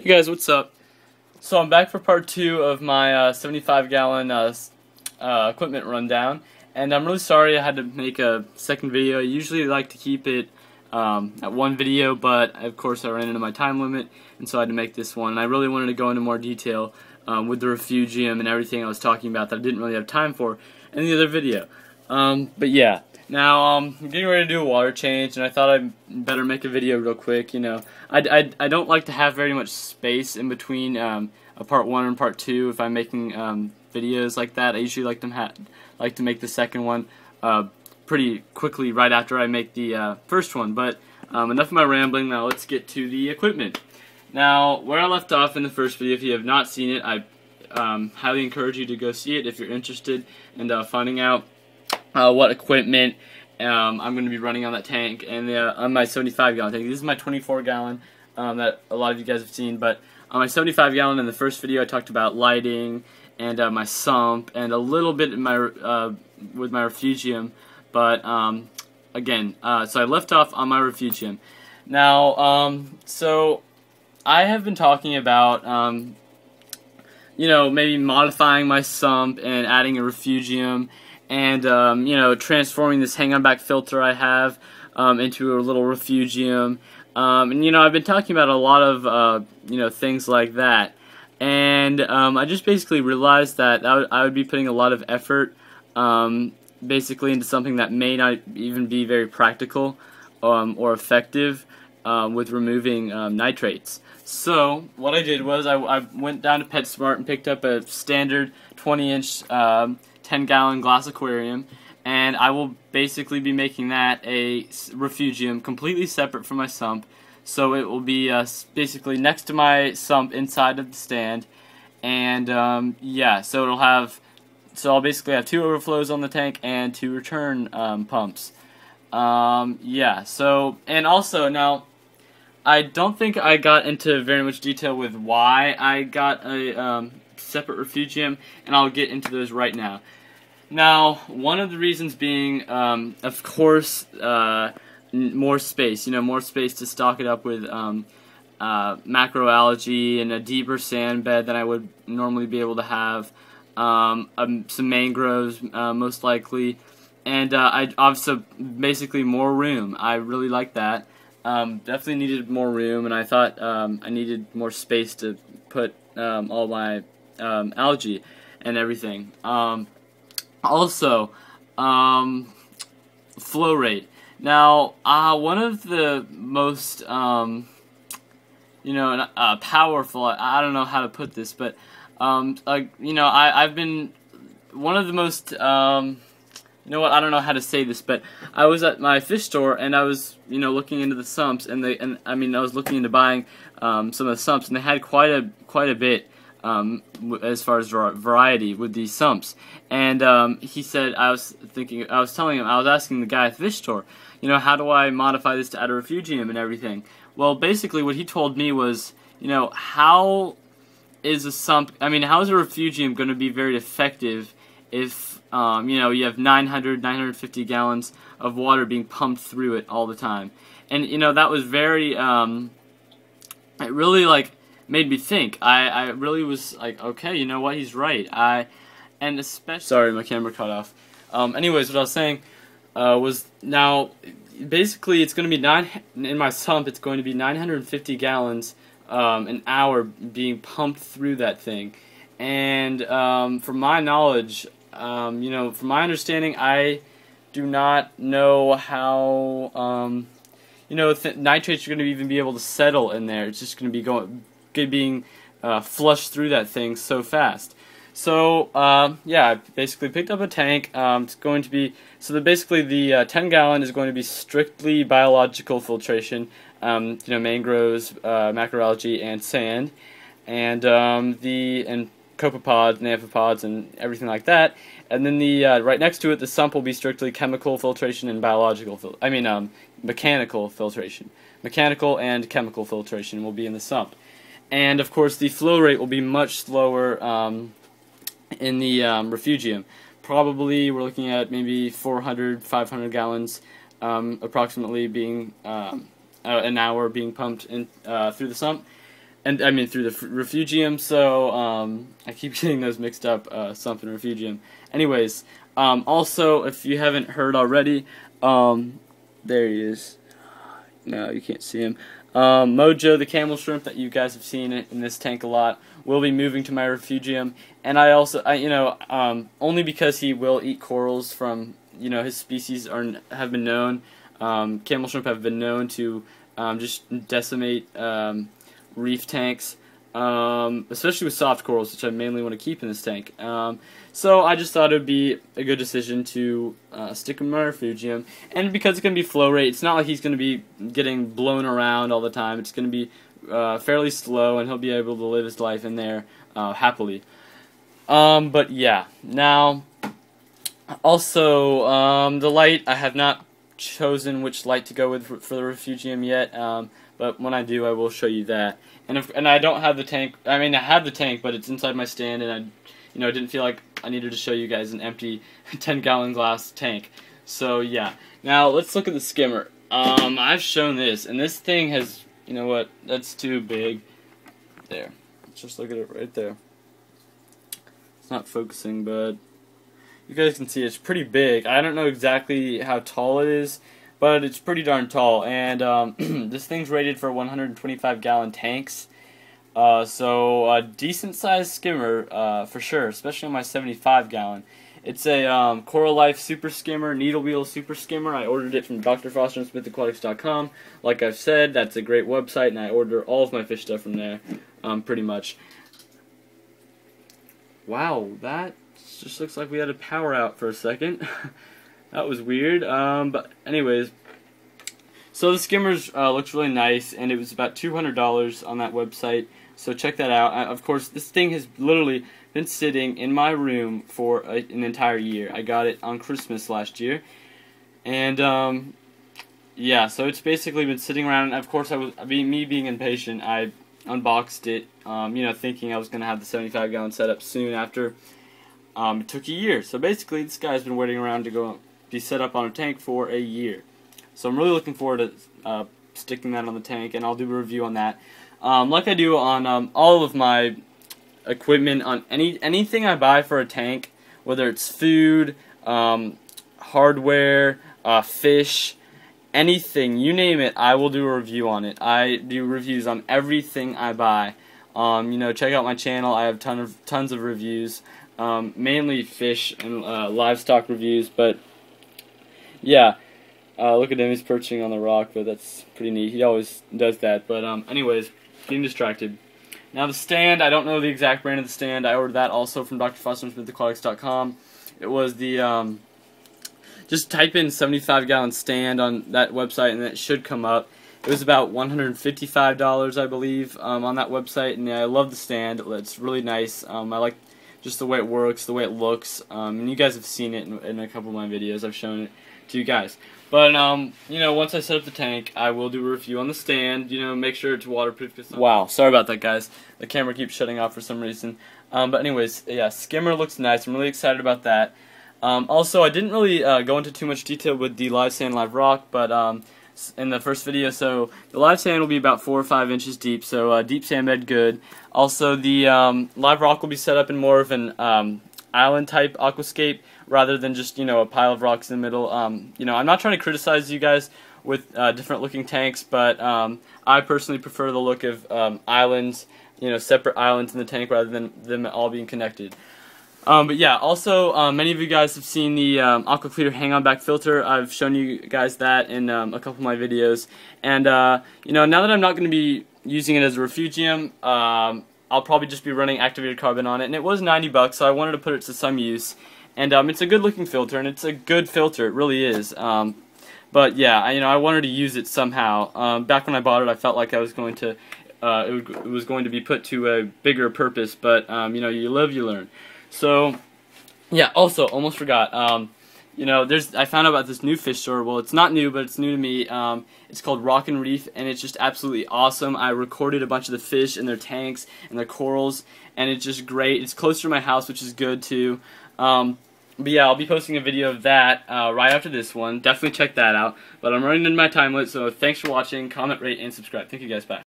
Hey guys, what's up? So I'm back for part 2 of my 75-gallon equipment rundown, and I'm really sorry I had to make a second video. I usually like to keep it at one video, but of course I ran into my time limit, and so I had to make this one. And I really wanted to go into more detail with the refugium and everything I was talking about that I didn't really have time for in the other video. But yeah. Now, I'm getting ready to do a water change, and I thought I'd better make a video real quick. You know, I don't like to have very much space in between a part 1 and part 2 if I'm making videos like that. I usually like to make the second one pretty quickly right after I make the first one. But enough of my rambling. Now let's get to the equipment. Now, where I left off in the first video, if you have not seen it, I highly encourage you to go see it if you're interested in finding out what equipment I'm going to be running on that tank and on my 75-gallon tank. This is my 24-gallon that a lot of you guys have seen, but on my 75-gallon in the first video I talked about lighting and my sump and a little bit in my with my refugium, but again, so I left off on my refugium. Now, so I have been talking about you know, maybe modifying my sump and adding a refugium, and you know, transforming this hang-on back filter I have into a little refugium, and you know, I've been talking about a lot of you know, things like that, and I just basically realized that I would be putting a lot of effort basically into something that may not even be very practical or effective with removing nitrates. So what I did was I went down to PetSmart and picked up a standard 20-inch 10-gallon glass aquarium, and I will basically be making that a refugium completely separate from my sump. So it will be basically next to my sump inside of the stand, and yeah, so I'll basically have 2 overflows on the tank and 2 return pumps. Yeah, so, and also now, I don't think I got into very much detail with why I got a separate refugium, and I'll get into those right now. Now, one of the reasons being, of course, more space. You know, more space to stock it up with macroalgae and a deeper sand bed than I would normally be able to have. Some mangroves, most likely, and I also basically more room. I really like that. Definitely needed more room, and I thought I needed more space to put all my algae and everything. Also, flow rate. Now, one of the most, you know, powerful, I don't know how to put this, but, you know, I've been one of the most, you know what, I don't know how to say this, but I was at my fish store, and I was, you know, looking into the sumps, and I mean, I was looking into buying some of the sumps, and they had quite a bit as far as variety with these sumps. And he said, I was telling him, I was asking the guy at the fish store, you know, how do I modify this to add a refugium and everything? Well, basically what he told me was, you know, how is a refugium going to be very effective if you know, you have 950 gallons of water being pumped through it all the time? And you know, that was very it really like made me think. I really was like, okay, you know what, he's right. And especially, sorry, my camera cut off. Anyways, what I was saying was, now basically it's going to be in my sump. It's going to be 950 gallons an hour being pumped through that thing. And from my knowledge, you know, from my understanding, I do not know how you know, nitrates are going to even be able to settle in there. It's just going to be being flushed through that thing so fast. So yeah, I basically picked up a tank. It's going to be, so basically the 10-gallon is going to be strictly biological filtration. You know, mangroves, macroalgae, and sand, and copepods and amphipods and everything like that. And then the right next to it, the sump will be strictly chemical filtration and mechanical filtration. Mechanical and chemical filtration will be in the sump. And of course, the flow rate will be much slower in the refugium. Probably we're looking at maybe 400, 500 gallons approximately being an hour being pumped in through the sump. and I mean through the refugium. So I keep getting those mixed up, sump and refugium. Anyways, also if you haven't heard already, there he is. No, you can't see him. Mojo, the camel shrimp that you guys have seen in this tank a lot, will be moving to my refugium, and I also, only because he will eat corals from, his species have been known. Camel shrimp have been known to just decimate reef tanks, especially with soft corals, which I mainly want to keep in this tank. So I just thought it would be a good decision to stick him in my refugium, and because it's going to be flow rate, it's not like he's going to be getting blown around all the time. It's going to be fairly slow, and he'll be able to live his life in there happily. But yeah, now also the light, I have not chosen which light to go with for the refugium yet, but when I do, I will show you that. And I don't have the tank. I mean, I have the tank, but it's inside my stand, and I didn't feel like I needed to show you guys an empty 10-gallon glass tank. So yeah, now let's look at the skimmer. I've shown this, and this thing has, you know what? That's too big. There. Let's just look at it right there. It's not focusing, but you guys can see it's pretty big. I don't know exactly how tall it is, but it's pretty darn tall, and this thing's rated for 125-gallon tanks, so a decent-sized skimmer for sure, especially on my 75-gallon. It's a Coral Life Super Skimmer, Needle Wheel Super Skimmer. I ordered it from Dr. Foster and Pt2.com. Like I've said, that's a great website, and I order all of my fish stuff from there, pretty much. Wow, that just looks like we had a power out for a second. That was weird, but anyways, so the skimmers looks really nice, and it was about $200 on that website, so check that out. Of course, this thing has literally been sitting in my room for an entire year. I got it on Christmas last year, and yeah, so it's basically been sitting around, and of course, me being impatient, I unboxed it, thinking I was going to have the 75-gallon setup soon after. It took a year, so basically this guy's been waiting around to be set up on a tank for a year. So I'm really looking forward to sticking that on the tank, and I'll do a review on that. Like I do on all of my equipment, on anything I buy for a tank, whether it's food, hardware, fish, anything, you name it, I will do a review on it. I do reviews on everything I buy. Check out my channel. I have tons of reviews. Mainly fish and livestock reviews, but yeah, look at him, he's perching on the rock, but that's pretty neat. He always does that, but anyways, getting distracted. Now the stand, I don't know the exact brand of the stand. I ordered that also from Dr. Foster and Pt2.com. It was the, just type in 75-gallon stand on that website and it should come up. It was about $155, I believe, on that website, and yeah, I love the stand. It's really nice. I like just the way it works, the way it looks, and you guys have seen it in a couple of my videos. I've shown it to you guys. But, once I set up the tank, I will do a review on the stand, make sure it's waterproof. Wow, sorry about that, guys. The camera keeps shutting off for some reason. But anyways, yeah, skimmer looks nice. I'm really excited about that. Also, I didn't really go into too much detail with the live sand, live rock, but in the first video, so the live sand will be about 4 or 5 inches deep, so deep sand bed, good. Also, the live rock will be set up in more of an island type aquascape rather than just a pile of rocks in the middle. I'm not trying to criticize you guys with different looking tanks, but I personally prefer the look of islands, separate islands in the tank rather than them all being connected. But yeah, also, many of you guys have seen the AquaClear hang-on back filter. I've shown you guys that in a couple of my videos. And, now that I'm not going to be using it as a refugium, I'll probably just be running activated carbon on it. And it was $90, so I wanted to put it to some use. And it's a good-looking filter, and it's a good filter. It really is. But yeah, I wanted to use it somehow. Back when I bought it, I felt like I was going to, it was going to be put to a bigger purpose. But, you live, you learn. So, yeah, also, almost forgot, I found out about this new fish store. Well, it's not new, but it's new to me. It's called Rock and Reef, and it's just absolutely awesome. I recorded a bunch of the fish in their tanks and their corals, and it's just great. It's closer to my house, which is good, too. But yeah, I'll be posting a video of that right after this one. Definitely check that out. But I'm running into my time limit, so thanks for watching. Comment, rate, and subscribe. Thank you guys. Bye.